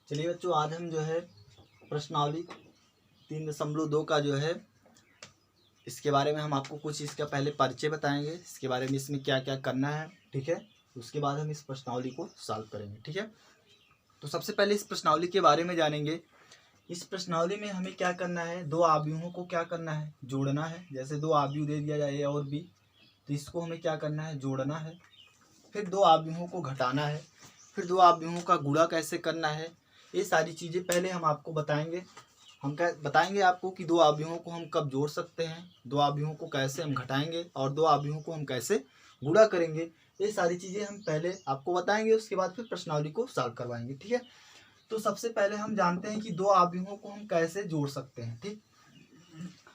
चलिए बच्चों, आज हम जो है प्रश्नावली 3.2 का जो है इसके बारे में हम आपको कुछ इसका पहले परिचय बताएंगे, इसके बारे में इसमें क्या क्या करना है, ठीक है। उसके बाद हम इस प्रश्नावली को सॉल्व करेंगे, ठीक है। तो सबसे पहले इस प्रश्नावली के बारे में जानेंगे। इस प्रश्नावली में हमें क्या करना है, दो आव्यूहों को क्या करना है, जोड़ना है। जैसे दो आव्यूह दे दिया जाए ए और बी, तो इसको हमें क्या करना है, जोड़ना है। फिर दो आव्यूहों को घटाना है, फिर दो आव्यूहों का गुणा कैसे करना है, ये सारी चीज़ें पहले हम आपको बताएंगे। हम बताएंगे आपको कि दो आव्यूहों को हम कब जोड़ सकते हैं, दो आव्यूहों को कैसे हम घटाएंगे और दो आव्यूहों को हम कैसे गुणा करेंगे। ये सारी चीज़ें हम पहले आपको बताएंगे, उसके बाद फिर प्रश्नावली को सॉल्व करवाएंगे, ठीक है। तो सबसे पहले हम जानते हैं कि दो आव्यूहों को हम कैसे जोड़ सकते हैं, ठीक।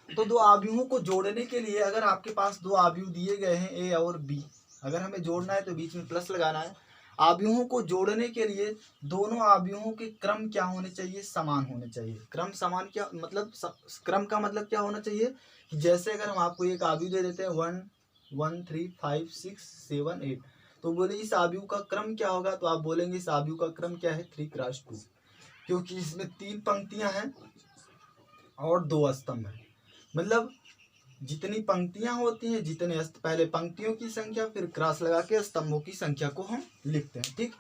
तो दो आव्यूहों को जोड़ने के लिए अगर आपके पास दो आव्यूह दिए गए हैं ए और बी, अगर हमें जोड़ना है तो बीच में प्लस लगाना है। आव्यूहों को जोड़ने के लिए दोनों आव्यूहों के क्रम क्या होने चाहिए, समान होने चाहिए। क्रम समान क्या मतलब, क्रम का मतलब क्या होना चाहिए कि जैसे अगर हम आपको एक आव्यूह दे देते हैं 1 1 3 5 6 7 8, तो बोले इस आव्यूह का क्रम क्या होगा, तो आप बोलेंगे इस आव्यूह का क्रम क्या है, 3x2, क्योंकि इसमें 3 पंक्तियां हैं और 2 स्तंभ हैं। मतलब जितनी पंक्तियां होती हैं, जितने पहले पंक्तियों की संख्या, फिर क्रॉस लगा के स्तंभों की संख्या को हम लिखते हैं, ठीक।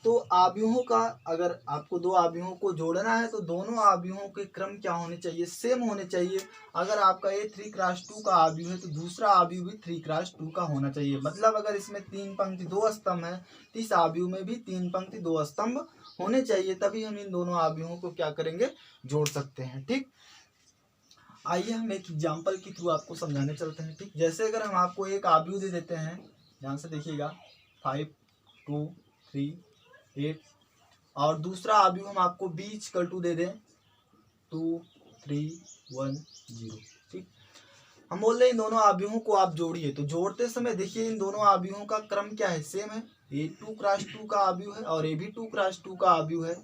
तो आव्यूहों का, अगर आपको दो आव्यूहों को जोड़ना है तो दोनों आव्यूहों के क्रम क्या होने चाहिए, सेम होने चाहिए। अगर आपका ये 3x2 का आव्यूह है तो दूसरा आव्यूह भी 3x2 का होना चाहिए। मतलब अगर इसमें 3 पंक्ति 2 स्तंभ है तो इस आव्यूह में भी 3 पंक्ति 2 स्तंभ होने चाहिए, तभी हम इन दोनों आव्यूहों को क्या करेंगे, जोड़ सकते हैं, ठीक। आइए हम एक एग्जाम्पल के थ्रू आपको समझाने चलते हैं, ठीक। जैसे अगर हम आपको एक आव्यूह दे देते हैं, ध्यान से देखिएगा, 5 2 3 8, और दूसरा आव्यूह हम आपको b = दे दें 2 3 1 0, ठीक। हम बोल रहे हैं इन दोनों आव्यूहों को आप जोड़िए, तो जोड़ते समय देखिए इन दोनों आव्यूहों का क्रम क्या है, सेम है। ये 2x2 का आव्यूह है और ये भी 2x2 का आव्यूह है,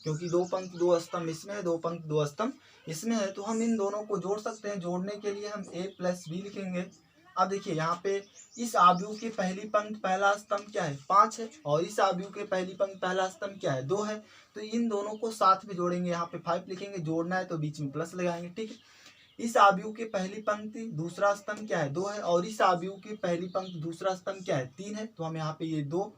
क्योंकि 2 पंक्ति 2 स्तंभ इसमें है, 2 पंक्ति 2 स्तंभ इसमें है, तो हम इन दोनों को जोड़ सकते हैं। जोड़ने के लिए हम a + b लिखेंगे। अब देखिए यहाँ पे इस आव्यूह की पहली पंक्ति पहला स्तंभ क्या है, 5 है, और इस आव्यूह के पहली पंक्ति पहला स्तंभ क्या है, 2 है। तो इन दोनों को साथ में जोड़ेंगे, यहाँ पे 5 लिखेंगे। जोड़ना है तो बीच में प्लस लगाएंगे, ठीक है। इस आव्यूह की पहली पंक्ति दूसरा स्तंभ क्या है, 2 है, और इस आव्यूह की पहली पंक्ति दूसरा स्तंभ क्या है, 3 है। तो हम यहाँ पे ये 2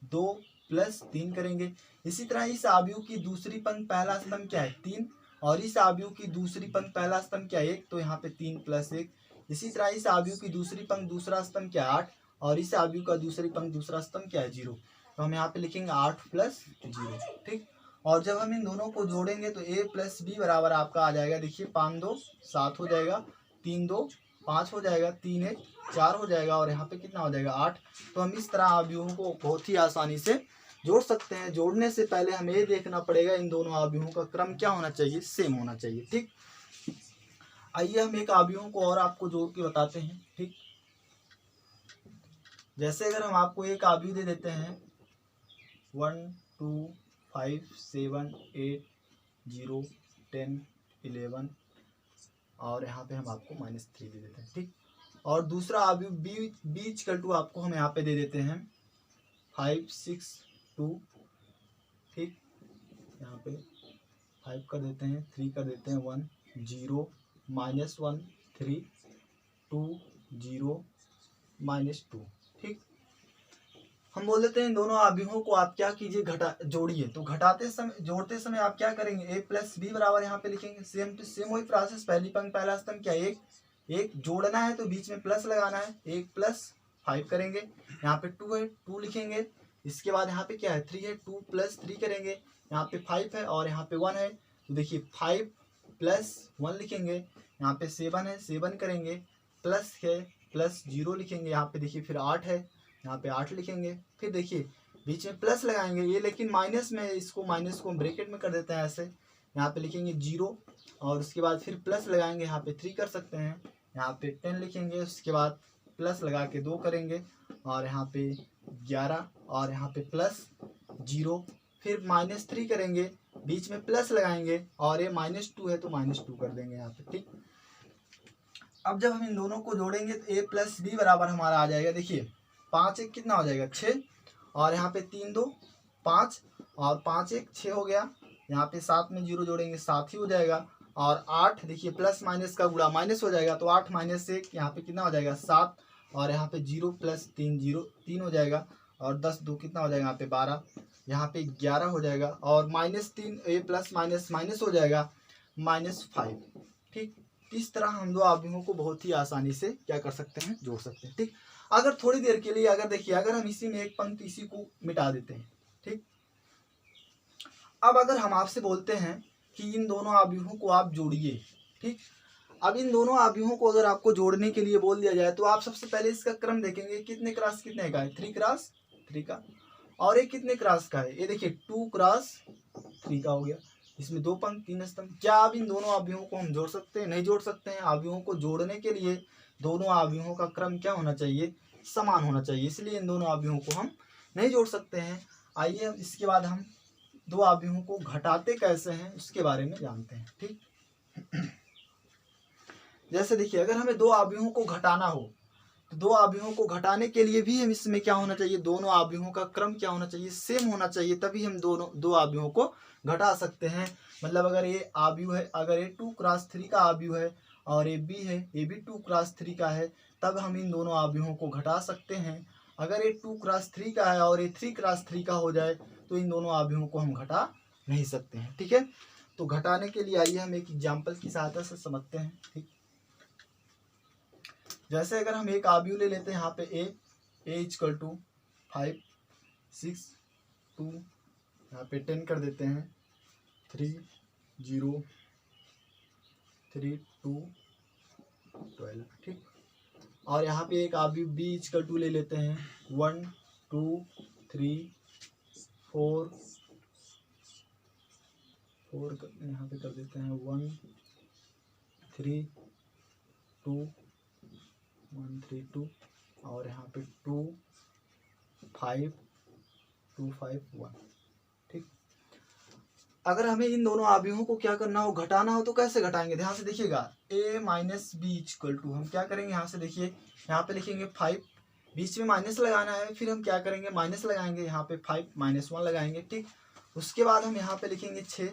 2 + 3 करेंगे। इसी तरह इस आव्यूह की दूसरी पंक्ति पहला स्तंभ क्या है, 3, और इस आव्यूह की दूसरी पंक्ति पहला स्तंभ क्या है, 1, तो यहाँ पे 3 + 1। इसी तरह इस आव्यूह की दूसरी पंक्ति दूसरा स्तंभ क्या है, 8, और इस आव्यूह का दूसरी पंक्ति दूसरा स्तंभ क्या है, 0। तो हम यहाँ पे लिखेंगे 8 + 0, ठीक। और जब हम इन दोनों को जोड़ेंगे तो a + b बराबर आपका आ जाएगा, देखिए 5 2 7 हो जाएगा, 3 2 5 हो जाएगा, 3 1 4 हो जाएगा, और यहाँ पे कितना हो जाएगा, 8। तो हम इस तरह आव्यूहों को बहुत ही आसानी से जोड़ सकते हैं। जोड़ने से पहले हमें ये देखना पड़ेगा इन दोनों आव्यूहों का क्रम क्या होना चाहिए, सेम होना चाहिए, ठीक। आइए हम एक आव्यूहों को और आपको जोड़ के बताते हैं, ठीक। जैसे अगर हम आपको एक आव्यूह दे देते हैं 1 2 5 7 8 0 10 11, और यहाँ पे हम आपको -3 दे देते हैं, ठीक। और दूसरा आव्यूह b = आपको हम यहाँ पे दे देते हैं 5 6 2, ठीक। यहाँ पे 5 कर देते हैं, 3 कर देते हैं, 1 0 -1 3 2 0 -2, ठीक। हम बोल देते हैं इन दोनों आव्यूहों को आप क्या कीजिए, जोड़िए। तो जोड़ते समय आप क्या करेंगे, a + b बराबर यहाँ पे लिखेंगे। सेम टू सेम वही प्रोसेस, पहली पंक्ति पहला स्तंभ क्या है, 1 जोड़ना है तो बीच में प्लस लगाना है, 1 + 5 करेंगे। यहाँ पे 2 है, 2 लिखेंगे। इसके बाद यहाँ पे क्या है, 3 है, 2 + 3 करेंगे। यहाँ पे 5 है और यहाँ पे 1 है, तो देखिए 5 + 1 लिखेंगे। यहाँ पे 7 है, 7 करेंगे, प्लस है, +0 लिखेंगे। यहाँ पे देखिए फिर 8 है, यहाँ पे 8 लिखेंगे। फिर देखिए बीच में प्लस लगाएंगे, ये लेकिन माइनस में, इसको माइनस को ब्रैकेट में कर देते हैं ऐसे। यहाँ पे लिखेंगे 0, और उसके बाद फिर प्लस लगाएंगे, यहाँ पे 3 कर सकते हैं। यहाँ पे 10 लिखेंगे, उसके बाद प्लस लगा के 2 करेंगे, और यहाँ पे 11, और यहाँ पे +0, फिर -3 करेंगे, बीच में प्लस लगाएंगे, और ये -2 है तो -2 कर देंगे यहाँ पे, ठीक। अब जब हम इन दोनों को जोड़ेंगे तो a + b बराबर हमारा आ जाएगा, देखिए 5 1 कितना हो जाएगा, 6, और यहाँ पे 3 2 5, और 5 1 6 हो गया, यहाँ पे 7 में 0 जोड़ेंगे 7 ही हो जाएगा। और 8 देखिए प्लस माइनस का गुणा माइनस हो जाएगा, तो 8 माइनस 1 यहाँ पे कितना हो जाएगा 7, और यहाँ पे 0 प्लस 3 0 3 हो जाएगा, और 10 2 कितना हो जाएगा यहाँ पे 12, यहाँ पे 11 हो जाएगा, और -3 ए प्लस माइनस माइनस हो जाएगा -5। ठीक, इस तरह हम दो आव्यूहों को बहुत ही आसानी से क्या कर सकते हैं, जोड़ सकते हैं। ठीक, अगर थोड़ी देर के लिए अगर देखिए अगर हम इसी में एक पंक्ति इसी को मिटा देते हैं। ठीक, अब अगर हम आपसे बोलते हैं कि इन दोनों आव्यूहों को आप जोड़िए। ठीक, अब इन दोनों आव्यूहों को अगर आपको जोड़ने के लिए बोल दिया जाए तो आप सबसे पहले इसका क्रम देखेंगे, कितने क्रॉस कितने का है, 3 क्रॉस 3 का, और ये कितने क्रॉस का है, ये देखिए 2 क्रॉस 3 का हो गया। इसमें 2 पंक्ति 3 स्तंभ। क्या आप इन दोनों आव्यूहों को हम जोड़ सकते हैं? नहीं जोड़ सकते हैं। आव्यूहों को जोड़ने के लिए दोनों आव्यूहों का क्रम क्या होना चाहिए, समान होना चाहिए, इसलिए इन दोनों आव्यूहों को हम नहीं जोड़ सकते हैं। आइए इसके बाद हम दो आव्यूहों को घटाते कैसे हैं उसके बारे में जानते हैं। ठीक, जैसे देखिए अगर हमें दो आव्यूहों को घटाना हो तो दो आव्यूहों को घटाने के लिए भी हम इसमें क्या होना चाहिए, दोनों आव्यूहों का क्रम क्या होना चाहिए, सेम होना चाहिए, तभी हम दो आव्यूहों को घटा सकते हैं। मतलब अगर ये आव्यूह है, अगर ये 2 क्रॉस 3 का आव्यूह है और ये बी है, ये भी 2 क्रॉस 3 का है, तब हम इन दोनों आव्यूहों को घटा सकते हैं। अगर ये 2 क्रॉस 3 का है और ये 3 क्रॉस 3 का हो जाए तो इन दोनों आव्यूहों को हम घटा नहीं सकते हैं। ठीक है, तो घटाने के लिए आइए हम एक एग्जाम्पल की सहायता से समझते हैं। ठीक, जैसे अगर हम एक आव्यूह ले लेते हैं यहाँ पे a = 5 6 2, यहाँ पे 10 कर देते हैं, 3 0 3 2 12। ठीक, और यहाँ पे एक आव्यूह b = ले लेते हैं 1 2 3 4 यहाँ पे कर देते हैं 1 3 2 1 3 2, और यहाँ पे 2 5 2 5 1। ठीक, अगर हमें इन दोनों आव्यूहों को क्या करना हो, घटाना हो, तो कैसे घटाएंगे, ध्यान से देखिएगा। a - b = हम क्या करेंगे, यहाँ से देखिए यहाँ पे लिखेंगे 5, बीच में माइनस लगाना है, फिर हम क्या करेंगे माइनस लगाएंगे, यहाँ पे 5 -1 लगाएंगे। ठीक, उसके बाद हम यहाँ पे लिखेंगे 6,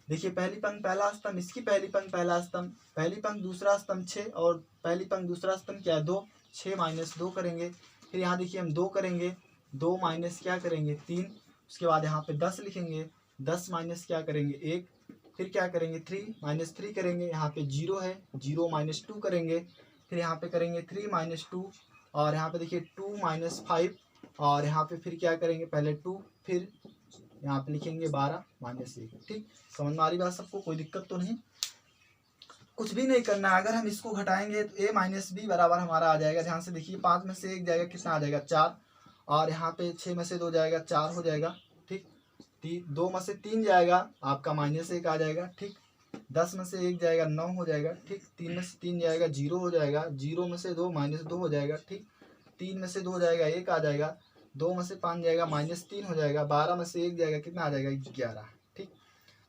देखिए पहली पंक्ति पहला स्तंभ, इसकी पहली पंक्ति पहला स्तंभ, पहली पंक्ति दूसरा स्तंभ 6, और पहली पंक्ति दूसरा स्तंभ क्या है 2, 6 - 2 करेंगे। फिर यहाँ देखिए हम 2 करेंगे, 2 माइनस क्या करेंगे 3, उसके बाद यहाँ पे 10 लिखेंगे, 10 माइनस क्या करेंगे 1, फिर क्या करेंगे 3 - 3 करेंगे, यहाँ पे 0 है, 0 - 2 करेंगे, फिर यहाँ पे करेंगे 3 - 2, और यहाँ पे देखिए 2 - 5, और यहाँ पे फिर क्या करेंगे पहले 2, फिर यहाँ पे लिखेंगे 12 - 1। ठीक, समझ में आ रही बात सबको, कोई दिक्कत तो नहीं, कुछ भी नहीं करना है। अगर हम इसको घटाएंगे तो a - b बराबर हमारा आ जाएगा, ध्यान से देखिए 5 में से 1 जाएगा, कितना आ जाएगा 4, और यहाँ पे 6 में से 2 जाएगा 4 हो जाएगा। ठीक, 2 में से 3 जाएगा आपका -1 आ जाएगा। ठीक, 10 में से 1 जाएगा 9 हो जाएगा। ठीक, 3 में से 3 जाएगा 0 हो जाएगा, 0 में से 2 -2 हो जाएगा। ठीक, 3 में से 2 जाएगा 1 आ जाएगा, 2 में से 5 जाएगा -3 हो जाएगा, 12 में से 1 जाएगा कितना आ जाएगा 11। ठीक,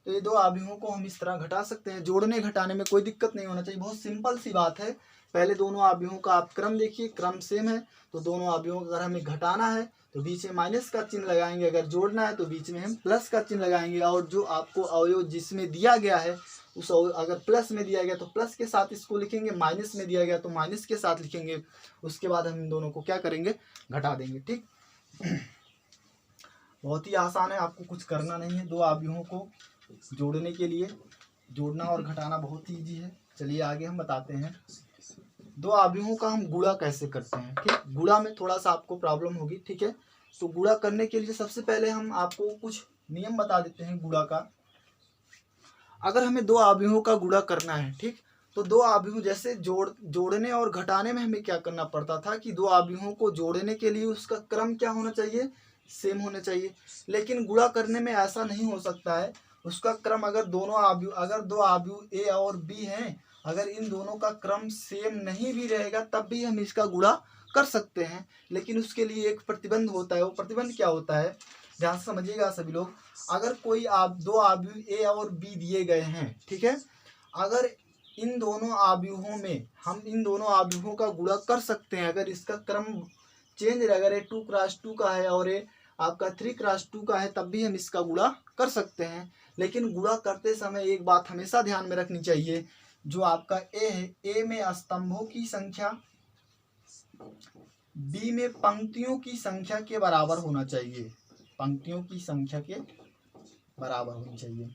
तो ये दो आव्यूहों को हम इस तरह घटा सकते हैं। जोड़ने घटाने में कोई दिक्कत नहीं होना चाहिए, बहुत सिंपल सी बात है। पहले दोनों आव्यूहों का आप क्रम देखिए, क्रम सेम है, तो दोनों आव्यूहों को अगर हमें घटाना है तो बीच में माइनस का चिन्ह लगाएंगे, अगर जोड़ना है तो बीच में हम प्लस का चिन्ह लगाएंगे, और जो आपको अवयव जिसमें दिया गया है उस अगर प्लस में दिया गया तो प्लस के साथ इसको लिखेंगे, माइनस में दिया गया तो माइनस के साथ लिखेंगे। उसके बाद हम इन दोनों को क्या करेंगे, घटा देंगे। ठीक, बहुत ही आसान है, आपको कुछ करना नहीं है। दो आव्यूहों को जोड़ने के लिए जोड़ना और घटाना बहुत ही ईजी है। चलिए आगे हम बताते हैं दो आव्यूहों का हम गुणा कैसे करते हैं। ठीक, गुणा में थोड़ा सा आपको प्रॉब्लम होगी। ठीक है, तो गुणा करने के लिए सबसे पहले हम आपको कुछ नियम बता देते हैं गुणा का। अगर हमें दो आव्यूहों का गुणा करना है, ठीक, तो दो आव्यूह जैसे जोड़ने और घटाने में हमें क्या करना पड़ता था कि दो आव्यूहों को जोड़ने के लिए उसका क्रम क्या होना चाहिए, सेम होना चाहिए। लेकिन गुणा करने में ऐसा नहीं हो सकता है। उसका क्रम अगर दो आव्यूह ए और बी हैं, अगर इन दोनों का क्रम सेम नहीं भी रहेगा तब भी हम इसका गुणा कर सकते हैं। लेकिन उसके लिए एक प्रतिबंध होता है। वो प्रतिबंध क्या होता है, ध्यान से समझिएगा सभी लोग। अगर कोई दो आव्यूह ए और बी दिए गए हैं, ठीक है, अगर इन दोनों आव्यूहों में हम इन दोनों आव्यूहों का गुणा कर सकते हैं, अगर इसका क्रम चेंज है, अगर ये 2 क्रॉस 2 का है और ये आपका 3x2 का है तब भी हम इसका गुणा कर सकते हैं। लेकिन गुणा करते समय एक बात हमेशा ध्यान में रखनी चाहिए, जो आपका ए है, ए में स्तंभों की संख्या बी में पंक्तियों की संख्या के बराबर होना चाहिए, पंक्तियों की संख्या के बराबर होनी चाहिए,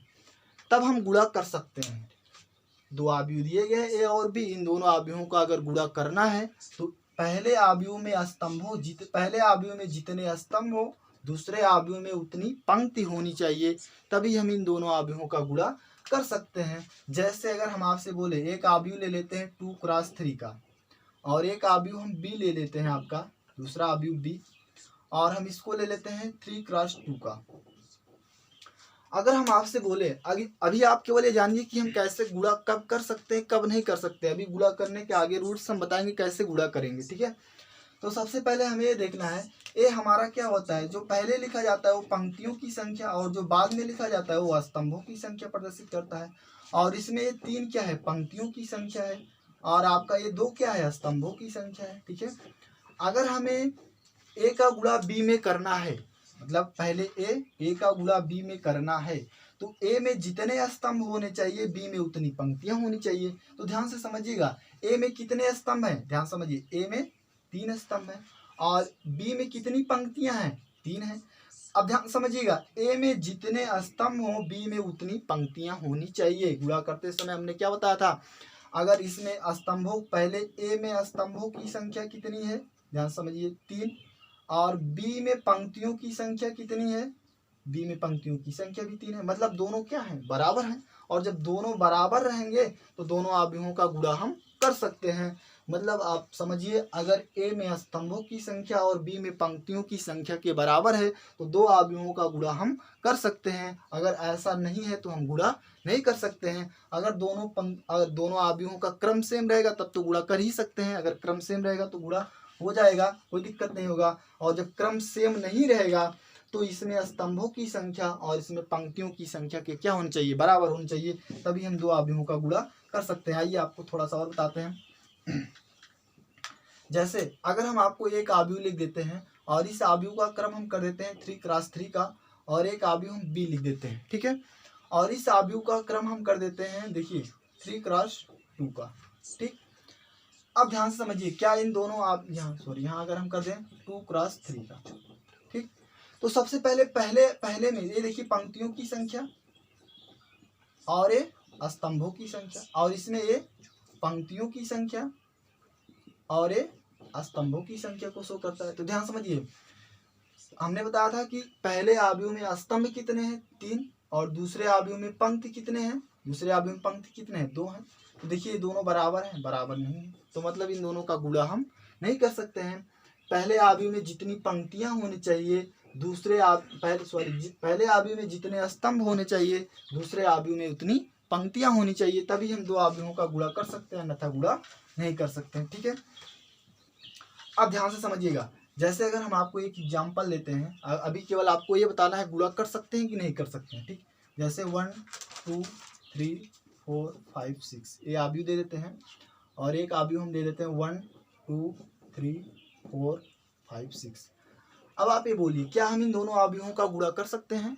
तब हम गुणा कर सकते हैं। दो आव्यूह दिए गए ए और बी, इन दोनों आव्यूहों का अगर गुणा करना है तो पहले आव्यूह में जितने स्तंभ हो, दूसरे आव्यूह में उतनी पंक्ति होनी चाहिए, तभी हम इन दोनों आव्यूहों का गुणा कर सकते हैं। जैसे अगर हम आपसे बोले एक आव्यूह ले लेते हैं 2x3 का, और एक आव्यूह हम बी ले लेते हैं, आपका दूसरा आव्यूह बी, और हम इसको ले लेते हैं 3x2 का। अगर हम आपसे बोले अभी आप केवल ये जानिए कि हम कैसे गुणा कब कर सकते हैं, कब नहीं कर सकते। अभी गुणा करने के आगे रूल्स हम बताएंगे कैसे गुणा करेंगे, ठीक है। तो सबसे पहले हमें ये देखना है ए हमारा क्या होता है, जो पहले लिखा जाता है वो पंक्तियों की संख्या, और जो बाद में लिखा जाता है वो स्तंभों की संख्या प्रदर्शित करता है। और इसमें ये 3 क्या है, पंक्तियों की संख्या है, और आपका ये 2 क्या है, स्तंभों की संख्या है, ठीक है। अगर हमें ए का गुणा बी में करना है, मतलब पहले ए का गुणा बी में करना है, तो ए में जितने स्तंभ होने चाहिए बी में उतनी पंक्तियां होनी चाहिए। तो ध्यान से समझिएगा, ए में कितने स्तंभ हैं, ध्यान समझिए, ए में 3 स्तंभ हैं, और बी में कितनी पंक्तियां हैं, 3 हैं। अब ध्यान समझिएगा, ए में जितने स्तंभ हो बी में उतनी पंक्तियां होनी चाहिए। गुणा करते समय हमने क्या बताया था, अगर इसमें स्तंभों, पहले ए में स्तंभों की संख्या कितनी है, ध्यान समझिए 3, और बी में पंक्तियों की संख्या कितनी है, बी में पंक्तियों की संख्या भी 3 है, मतलब दोनों क्या है, बराबर हैं। और जब दोनों बराबर रहेंगे तो दोनों आव्यूहों का गुणा हम कर सकते हैं। मतलब आप समझिए, अगर ए में स्तंभों की संख्या और बी में पंक्तियों की संख्या के बराबर है तो दो आव्यूहों का गुणा हम कर सकते हैं। अगर ऐसा नहीं है तो हम गुणा नहीं कर सकते हैं। अगर दोनों आव्यूहों का क्रम सेम रहेगा तब तो गुणा कर ही सकते हैं, अगर क्रम सेम रहेगा तो गुणा हो जाएगा, कोई दिक्कत नहीं होगा। और जब क्रम सेम नहीं रहेगा तो इसमें स्तंभों की संख्या और इसमें पंक्तियों की संख्या के क्या होनी चाहिए, बराबर होनी चाहिए, तभी हम दो आव्यूहों का गुणा कर सकते हैं। आइए आपको थोड़ा सा और बताते हैं। जैसे अगर हम आपको एक आव्यूह लिख देते हैं और इस आव्यूह का क्रम हम कर देते हैं 3x3 का, और एक आव्यूह हम बी लिख देते हैं, ठीक है, और इस आव्यूह का क्रम हम कर देते हैं, देखिए 3x2 का, ठीक। अब ध्यान से समझिए, क्या इन दोनों आप यहाँ अगर हम कर दें 2x3 का, ठीक, तो सबसे पहले में ये देखिए पंक्तियों की संख्या और ये स्तंभों की संख्या, और इसमें ये पंक्तियों की संख्या और ये स्तंभों की संख्या को शो करता है। तो ध्यान समझिए, हमने बताया था कि पहले आव्यूह में स्तंभ कितने हैं, 3, और दूसरे आव्यूह में पंक्ति कितने हैं, दूसरे आव्यूह में पंक्ति कितने हैं, 2 हैं। तो देखिए दोनों बराबर हैं, बराबर नहीं है, तो मतलब इन दोनों का गुणा हम नहीं कर सकते हैं। पहले आव्यूह में जितनी पंक्तियां होनी चाहिए, पहले आव्यूह में जितने स्तंभ होने चाहिए, दूसरे आव्यूह में उतनी पंक्तियां होनी चाहिए, तभी हम दो आव्यूहों का गुणा कर सकते हैं, अन्यथा गुणा नहीं कर सकते हैं, ठीक है। अब ध्यान से समझिएगा, जैसे अगर हम आपको एक एग्जांपल लेते हैं, अभी केवल आपको ये बताना है गुणा कर सकते हैं कि नहीं कर सकते हैं, ठीक। जैसे 1 2 3 4 5 6 ये आव्यूह दे देते हैं, और एक आव्यूह हम दे देते हैं 1 2 3 4 5 6। अब आप ये बोलिए, क्या हम इन दोनों आव्यूहों का गुणा कर सकते हैं।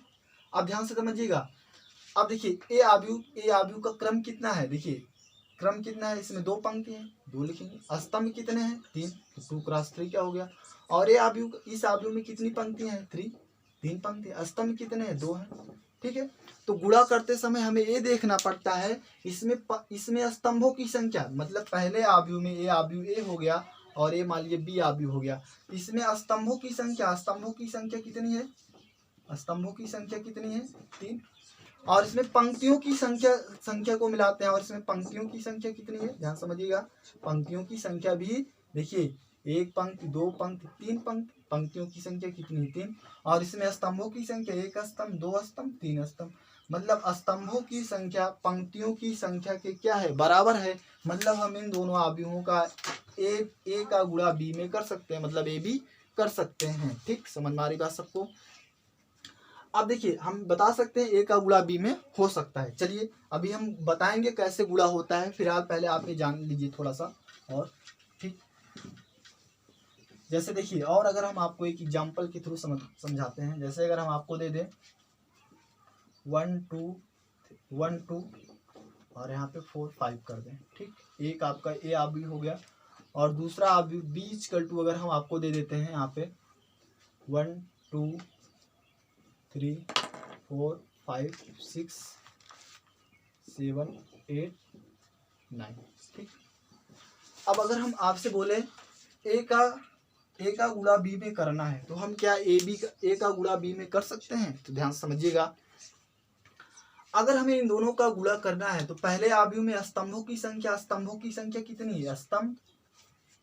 अब ध्यान से समझिएगा, अब देखिए ए आव्यूह का क्रम कितना है, देखिए क्रम कितना है, इसमें 2 पंक्ति हैं, 2 लिखेंगे। स्तंभ कितने हैं, 3, तो 2x3 क्या हो गया। और इस आव्यूह में कितनी पंक्तियां हैं, 3 पंक्ति। स्तंभ कितने हैं, 2 हैं, ठीक है। तो गुणा करते समय हमें ये देखना पड़ता है, इसमें स्तंभों की संख्या, मतलब पहले आव्यूह में आव्यूह ए हो गया और ये मान लीजिए बी आव्यूह हो गया, इसमें स्तंभों की संख्या कितनी है, स्तंभों की संख्या कितनी है, 3, और इसमें पंक्तियों की संख्या को मिलाते हैं, और इसमें पंक्तियों की संख्या कितनी है, ध्यान समझिएगा, पंक्तियों की संख्या भी देखिए 1 पंक्ति 2 पंक्ति 3 पंक्ति, पंक्तियों की संख्या कितनी है, 3, और इसमें स्तंभों की संख्या 1 स्तंभ 2 स्तंभ 3 स्तंभ, मतलब स्तंभों की संख्या पंक्तियों की संख्या के क्या है, बराबर है। मतलब हम इन दोनों आव्यूहों का ए का गुणा बी में कर सकते हैं, मतलब ए भी कर सकते हैं, ठीक। समझ में आ रही बात सबको। अब देखिए हम बता सकते हैं ए का गुणा बी में हो सकता है। चलिए अभी हम बताएंगे कैसे गुणा होता है, फिलहाल पहले आप ये जान लीजिए थोड़ा सा, और ठीक। जैसे देखिए, और अगर हम आपको एक एग्जांपल के थ्रू समझाते हैं, जैसे अगर हम आपको दे दें 1 2 1 2 और यहाँ पे 4 5 कर दें, ठीक, एक आपका ए आप भी हो गया, और दूसरा आप बी इक्वल टू अगर हम आपको दे देते हैं यहाँ पे 1 2 3 4 5 6 7 8 9, ठीक। अब अगर हम आपसे बोले ए का गुणा बी में करना है, तो हम क्या ए का गुणा बी में कर सकते हैं? तो ध्यान से समझिएगा, अगर हमें इन दोनों का गुणा करना है तो पहले आव्यूह में स्तंभों की संख्या कितनी है? स्तंभ,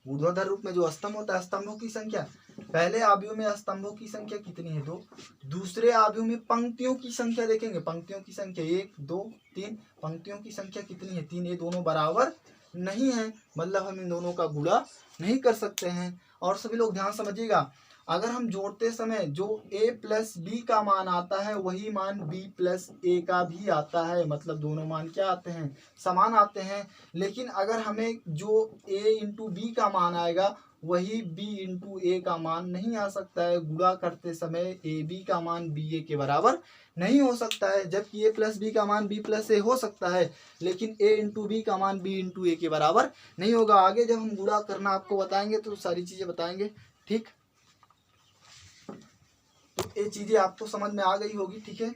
ऊर्ध्वाधर रूप में जो स्तंभ होता है, स्तंभों की संख्या, पहले आव्यूह में स्तंभों की संख्या कितनी है? 2। दूसरे आव्यूह में पंक्तियों की संख्या देखेंगे, पंक्तियों की संख्या 1 2 3, पंक्तियों की संख्या कितनी है? 3। ये दोनों बराबर नहीं है, मतलब हम इन दोनों का गुणा नहीं कर सकते हैं। और सभी लोग ध्यान समझिएगा, अगर हम जोड़ते समय जो a प्लस बी का मान आता है वही मान b प्लस ए का भी आता है, मतलब दोनों मान क्या आते हैं? समान आते हैं। लेकिन अगर हमें जो a इंटू बी का मान आएगा वही b इंटू ए का मान नहीं आ सकता है। गुणा करते समय ए बी का मान बी ए के बराबर नहीं हो सकता है, जबकि a प्लस बी का मान b प्लस ए हो सकता है, लेकिन a इंटू बी का मान b इंटू ए के बराबर नहीं होगा। आगे जब हम गुणा करना आपको बताएंगे तो सारी चीज़ें बताएंगे, ठीक। तो ये चीज़ें आपको समझ में आ गई होगी, ठीक है।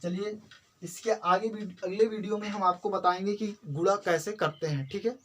चलिए इसके आगे अगले वीडियो में हम आपको बताएंगे कि गुणा कैसे करते हैं, ठीक है।